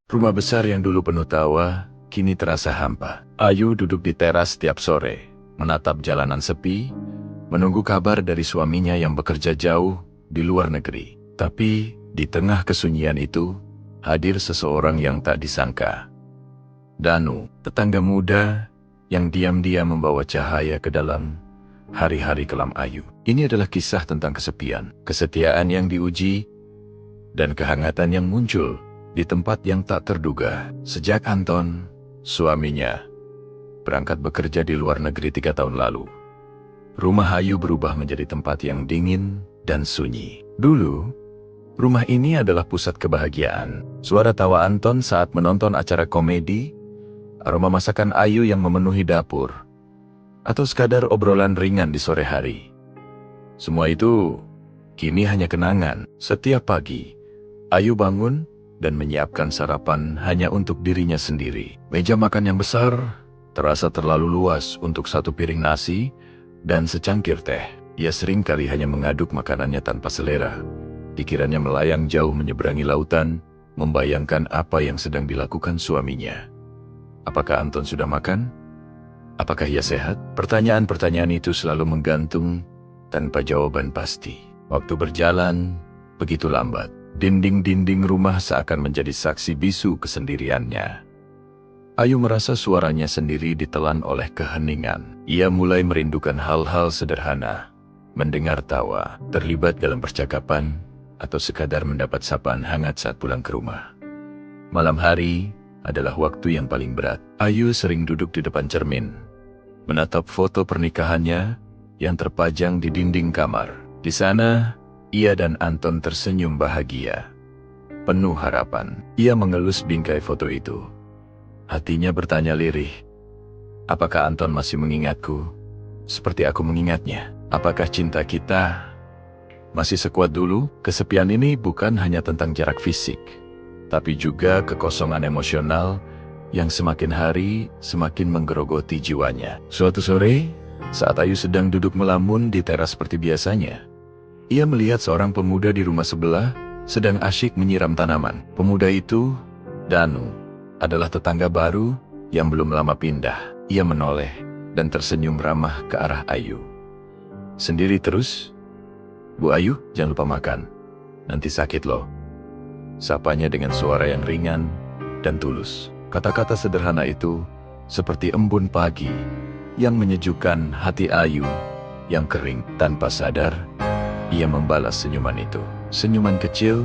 Rumah besar yang dulu penuh tawa, kini terasa hampa. Ayu duduk di teras setiap sore, menatap jalanan sepi, menunggu kabar dari suaminya yang bekerja jauh di luar negeri. Tapi, di tengah kesunyian itu, hadir seseorang yang tak disangka. Danu, tetangga muda yang diam-diam membawa cahaya ke dalam hari-hari kelam Ayu. Ini adalah kisah tentang kesepian, kesetiaan yang diuji, dan kehangatan yang muncul di tempat yang tak terduga. Sejak Anton, suaminya, berangkat bekerja di luar negeri 3 tahun lalu, rumah Ayu berubah menjadi tempat yang dingin dan sunyi. Dulu, rumah ini adalah pusat kebahagiaan. Suara tawa Anton saat menonton acara komedi, aroma masakan Ayu yang memenuhi dapur, atau sekadar obrolan ringan di sore hari. Semua itu kini hanya kenangan. Setiap pagi, Ayu bangun dan menyiapkan sarapan hanya untuk dirinya sendiri. Meja makan yang besar terasa terlalu luas untuk satu piring nasi dan secangkir teh. Ia sering kali hanya mengaduk makanannya tanpa selera. Pikirannya melayang jauh menyeberangi lautan, membayangkan apa yang sedang dilakukan suaminya. Apakah Anton sudah makan? Apakah ia sehat? Pertanyaan-pertanyaan itu selalu menggantung tanpa jawaban pasti. Waktu berjalan begitu lambat. Dinding-dinding rumah seakan menjadi saksi bisu kesendiriannya. Ayu merasa suaranya sendiri ditelan oleh keheningan. Ia mulai merindukan hal-hal sederhana. Mendengar tawa, terlibat dalam percakapan, atau sekadar mendapat sapaan hangat saat pulang ke rumah. Malam hari adalah waktu yang paling berat. Ayu sering duduk di depan cermin, menatap foto pernikahannya yang terpajang di dinding kamar. Di sana, ia dan Anton tersenyum bahagia, penuh harapan. Ia mengelus bingkai foto itu. Hatinya bertanya lirih, apakah Anton masih mengingatku seperti aku mengingatnya? Apakah cinta kita masih sekuat dulu? Kesepian ini bukan hanya tentang jarak fisik, tapi juga kekosongan emosional yang semakin hari semakin menggerogoti jiwanya. Suatu sore, saat Ayu sedang duduk melamun di teras seperti biasanya, ia melihat seorang pemuda di rumah sebelah sedang asyik menyiram tanaman. Pemuda itu, Danu, adalah tetangga baru yang belum lama pindah. Ia menoleh dan tersenyum ramah ke arah Ayu. Sendiri terus? Bu Ayu, jangan lupa makan. Nanti sakit loh. Sapanya dengan suara yang ringan dan tulus. Kata-kata sederhana itu seperti embun pagi yang menyejukkan hati Ayu yang kering. Tanpa sadar, ia membalas senyuman itu. Senyuman kecil,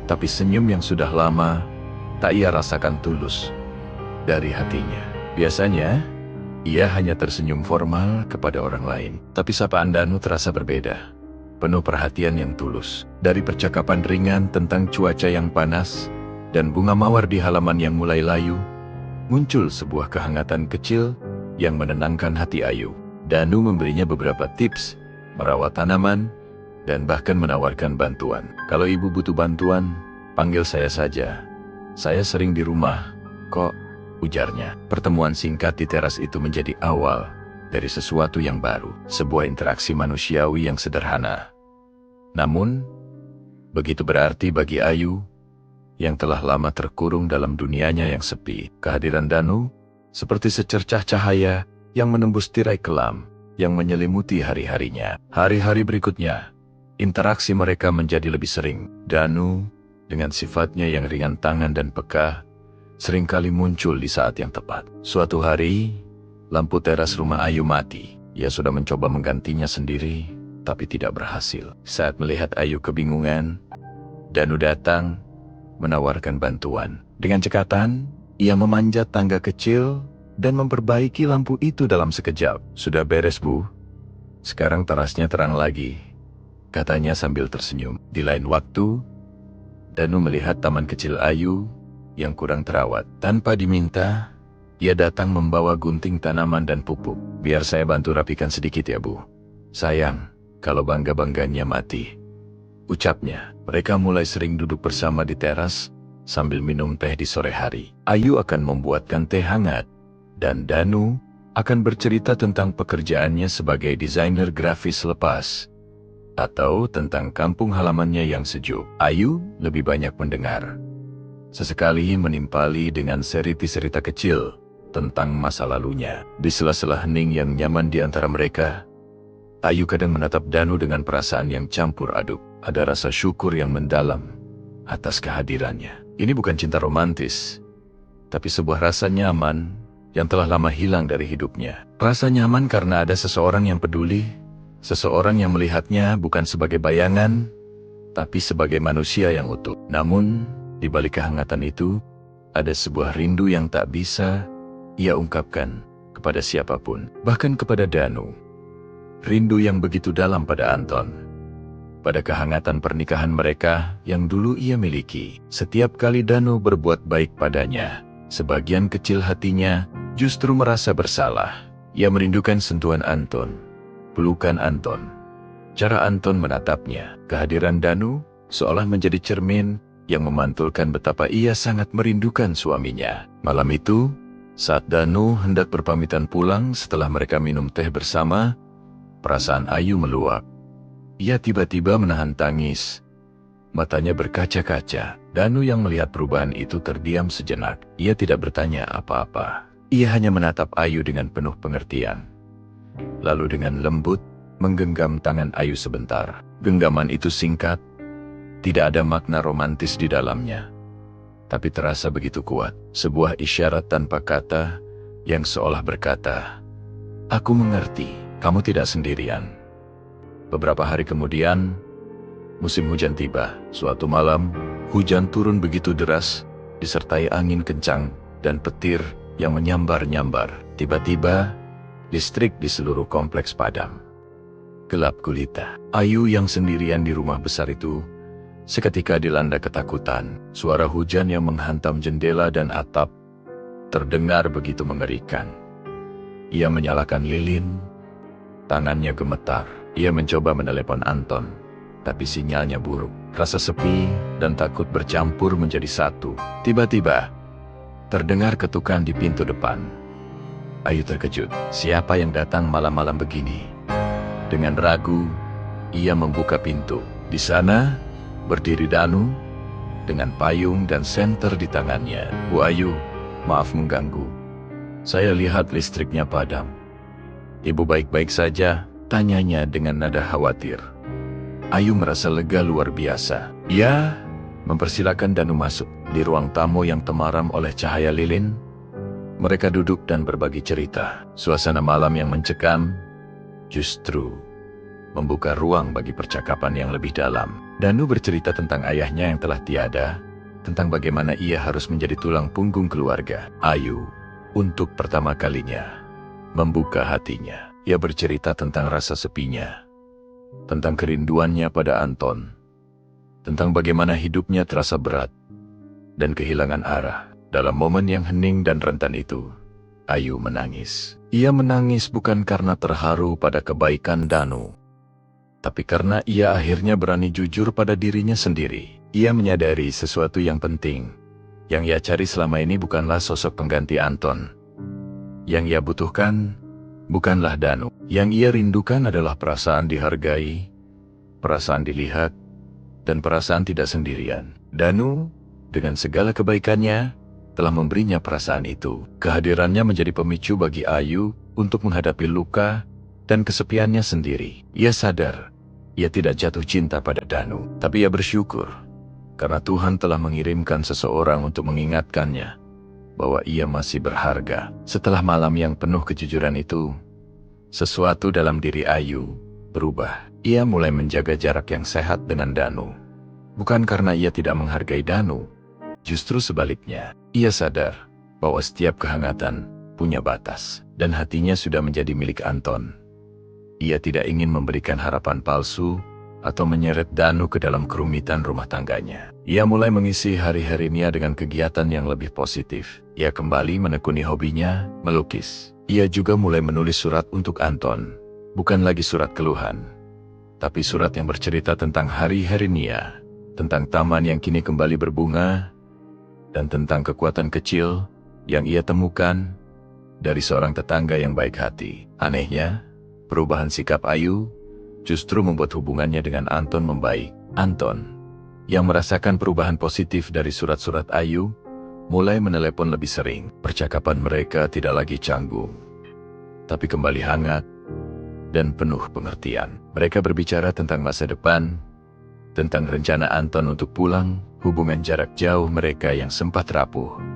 tapi senyum yang sudah lama tak ia rasakan tulus dari hatinya. Biasanya, ia hanya tersenyum formal kepada orang lain. Tapi sapaan Danu terasa berbeda. Penuh perhatian yang tulus. Dari percakapan ringan tentang cuaca yang panas dan bunga mawar di halaman yang mulai layu, muncul sebuah kehangatan kecil yang menenangkan hati Ayu. Danu memberinya beberapa tips merawat tanaman dan bahkan menawarkan bantuan. Kalau ibu butuh bantuan, panggil saya saja. Saya sering di rumah, kok, ujarnya. Pertemuan singkat di teras itu menjadi awal dari sesuatu yang baru. Sebuah interaksi manusiawi yang sederhana. Namun, begitu berarti bagi Ayu, yang telah lama terkurung dalam dunianya yang sepi. Kehadiran Danu, seperti secercah cahaya yang menembus tirai kelam, yang menyelimuti hari-harinya. Hari-hari berikutnya, interaksi mereka menjadi lebih sering. Danu, dengan sifatnya yang ringan tangan dan peka, seringkali muncul di saat yang tepat. Suatu hari, lampu teras rumah Ayu mati. Ia sudah mencoba menggantinya sendiri, tapi tidak berhasil. Saat melihat Ayu kebingungan, Danu datang, menawarkan bantuan. Dengan cekatan, ia memanjat tangga kecil dan memperbaiki lampu itu dalam sekejap. Sudah beres, Bu. Sekarang terasnya terang lagi, katanya sambil tersenyum. Di lain waktu, Danu melihat taman kecil Ayu yang kurang terawat. Tanpa diminta, ia datang membawa gunting tanaman dan pupuk. Biar saya bantu rapikan sedikit ya, Bu. Sayang, kalau bangga-bangganya mati, ucapnya. Mereka mulai sering duduk bersama di teras sambil minum teh di sore hari. Ayu akan membuatkan teh hangat, dan Danu akan bercerita tentang pekerjaannya sebagai desainer grafis lepas, atau tentang kampung halamannya yang sejuk. Ayu lebih banyak mendengar. sesekali menimpali dengan cerita kecil tentang masa lalunya. Di sela-sela hening yang nyaman di antara mereka, Ayu kadang menatap Danu dengan perasaan yang campur aduk. Ada rasa syukur yang mendalam atas kehadirannya. Ini bukan cinta romantis, tapi sebuah rasa nyaman yang telah lama hilang dari hidupnya. Rasa nyaman karena ada seseorang yang peduli, seseorang yang melihatnya bukan sebagai bayangan, tapi sebagai manusia yang utuh. Namun, di balik kehangatan itu, ada sebuah rindu yang tak bisa ia ungkapkan kepada siapapun, bahkan kepada Danu. Rindu yang begitu dalam pada Anton, pada kehangatan pernikahan mereka yang dulu ia miliki. Setiap kali Danu berbuat baik padanya, sebagian kecil hatinya justru merasa bersalah. Ia merindukan sentuhan Anton, pelukan Anton, cara Anton menatapnya. Kehadiran Danu seolah menjadi cermin yang memantulkan betapa ia sangat merindukan suaminya. Malam itu, saat Danu hendak berpamitan pulang setelah mereka minum teh bersama, perasaan Ayu meluap. Ia tiba-tiba menahan tangis. Matanya berkaca-kaca. Danu yang melihat perubahan itu terdiam sejenak. Ia tidak bertanya apa-apa. Ia hanya menatap Ayu dengan penuh pengertian. Lalu dengan lembut, menggenggam tangan Ayu sebentar. Genggaman itu singkat, tidak ada makna romantis di dalamnya, tapi terasa begitu kuat. Sebuah isyarat tanpa kata yang seolah berkata, "Aku mengerti, kamu tidak sendirian." Beberapa hari kemudian, musim hujan tiba. Suatu malam, hujan turun begitu deras, disertai angin kencang dan petir yang menyambar-nyambar. Tiba-tiba, listrik di seluruh kompleks padam. Gelap gulita. Ayu yang sendirian di rumah besar itu seketika dilanda ketakutan. Suara hujan yang menghantam jendela dan atap terdengar begitu mengerikan. Ia menyalakan lilin, tangannya gemetar. Ia mencoba menelepon Anton, tapi sinyalnya buruk. Rasa sepi dan takut bercampur menjadi satu. Tiba-tiba, terdengar ketukan di pintu depan. Ayu terkejut. Siapa yang datang malam-malam begini? Dengan ragu, ia membuka pintu. Di sana, berdiri Danu, dengan payung dan senter di tangannya. "Bu Ayu, maaf mengganggu. Saya lihat listriknya padam. Ibu baik-baik saja?" tanyanya dengan nada khawatir. Ayu merasa lega luar biasa. Ia mempersilakan Danu masuk. Di ruang tamu yang temaram oleh cahaya lilin, mereka duduk dan berbagi cerita. Suasana malam yang mencekam justru membuka ruang bagi percakapan yang lebih dalam. Danu bercerita tentang ayahnya yang telah tiada, tentang bagaimana ia harus menjadi tulang punggung keluarga. Ayu, untuk pertama kalinya, membuka hatinya. Ia bercerita tentang rasa sepinya, tentang kerinduannya pada Anton, tentang bagaimana hidupnya terasa berat dan kehilangan arah. Dalam momen yang hening dan rentan itu, Ayu menangis. Ia menangis bukan karena terharu pada kebaikan Danu, tapi karena ia akhirnya berani jujur pada dirinya sendiri. Ia menyadari sesuatu yang penting. Yang ia cari selama ini bukanlah sosok pengganti Anton. Yang ia butuhkan bukanlah Danu. Yang ia rindukan adalah perasaan dihargai, perasaan dilihat, dan perasaan tidak sendirian. Danu, dengan segala kebaikannya, telah memberinya perasaan itu. Kehadirannya menjadi pemicu bagi Ayu untuk menghadapi luka dan kesepiannya sendiri. Ia sadar, ia tidak jatuh cinta pada Danu, tapi ia bersyukur karena Tuhan telah mengirimkan seseorang untuk mengingatkannya bahwa ia masih berharga. Setelah malam yang penuh kejujuran itu, sesuatu dalam diri Ayu berubah. Ia mulai menjaga jarak yang sehat dengan Danu. Bukan karena ia tidak menghargai Danu, justru sebaliknya. Ia sadar bahwa setiap kehangatan punya batas, dan hatinya sudah menjadi milik Anton. Ia tidak ingin memberikan harapan palsu atau menyeret Danu ke dalam kerumitan rumah tangganya. Ia mulai mengisi hari-harinya dengan kegiatan yang lebih positif. Ia kembali menekuni hobinya, melukis. Ia juga mulai menulis surat untuk Anton. Bukan lagi surat keluhan, tapi surat yang bercerita tentang hari-hari Nia, tentang taman yang kini kembali berbunga, dan tentang kekuatan kecil yang ia temukan dari seorang tetangga yang baik hati. Anehnya, perubahan sikap Ayu justru membuat hubungannya dengan Anton membaik. Anton, yang merasakan perubahan positif dari surat-surat Ayu, mulai menelepon lebih sering. Percakapan mereka tidak lagi canggung, tapi kembali hangat dan penuh pengertian. Mereka berbicara tentang masa depan, tentang rencana Anton untuk pulang, hubungan jarak jauh mereka yang sempat rapuh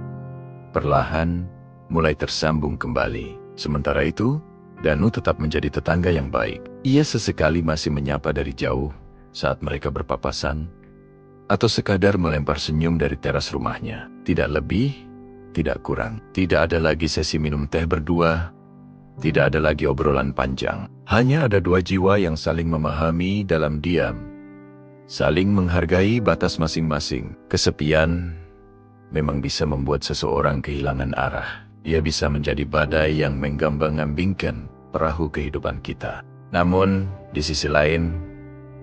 perlahan mulai tersambung kembali. Sementara itu, Danu tetap menjadi tetangga yang baik. Ia sesekali masih menyapa dari jauh saat mereka berpapasan, atau sekadar melempar senyum dari teras rumahnya. Tidak lebih, tidak kurang. Tidak ada lagi sesi minum teh berdua, tidak ada lagi obrolan panjang. Hanya ada dua jiwa yang saling memahami dalam diam, saling menghargai batas masing-masing. Kesepian memang bisa membuat seseorang kehilangan arah. Ia bisa menjadi badai yang menggambang-ambingkan perahu kehidupan kita. Namun, di sisi lain,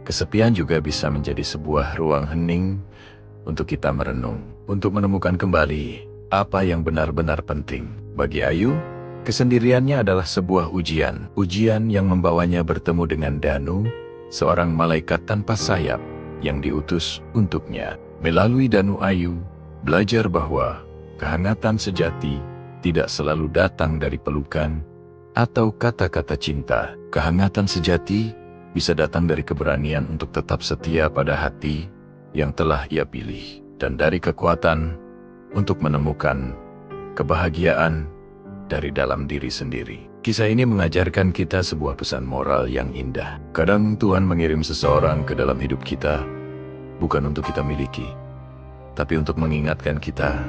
kesepian juga bisa menjadi sebuah ruang hening untuk kita merenung, untuk menemukan kembali apa yang benar-benar penting. Bagi Ayu, kesendiriannya adalah sebuah ujian. Ujian yang membawanya bertemu dengan Danu, seorang malaikat tanpa sayap yang diutus untuknya. Melalui Danu, Ayu belajar bahwa kehangatan sejati tidak selalu datang dari pelukan atau kata-kata cinta. Kehangatan sejati bisa datang dari keberanian untuk tetap setia pada hati yang telah ia pilih, dan dari kekuatan untuk menemukan kebahagiaan dari dalam diri sendiri. Kisah ini mengajarkan kita sebuah pesan moral yang indah. Kadang Tuhan mengirim seseorang ke dalam hidup kita bukan untuk kita miliki, tapi untuk mengingatkan kita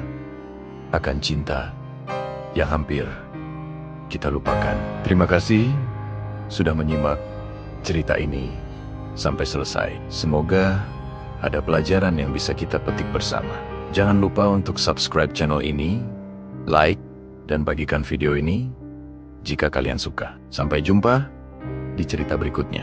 akan cinta yang hampir kita lupakan. Terima kasih sudah menyimak cerita ini sampai selesai. Semoga ada pelajaran yang bisa kita petik bersama. Jangan lupa untuk subscribe channel ini, like, dan bagikan video ini jika kalian suka. Sampai jumpa di cerita berikutnya.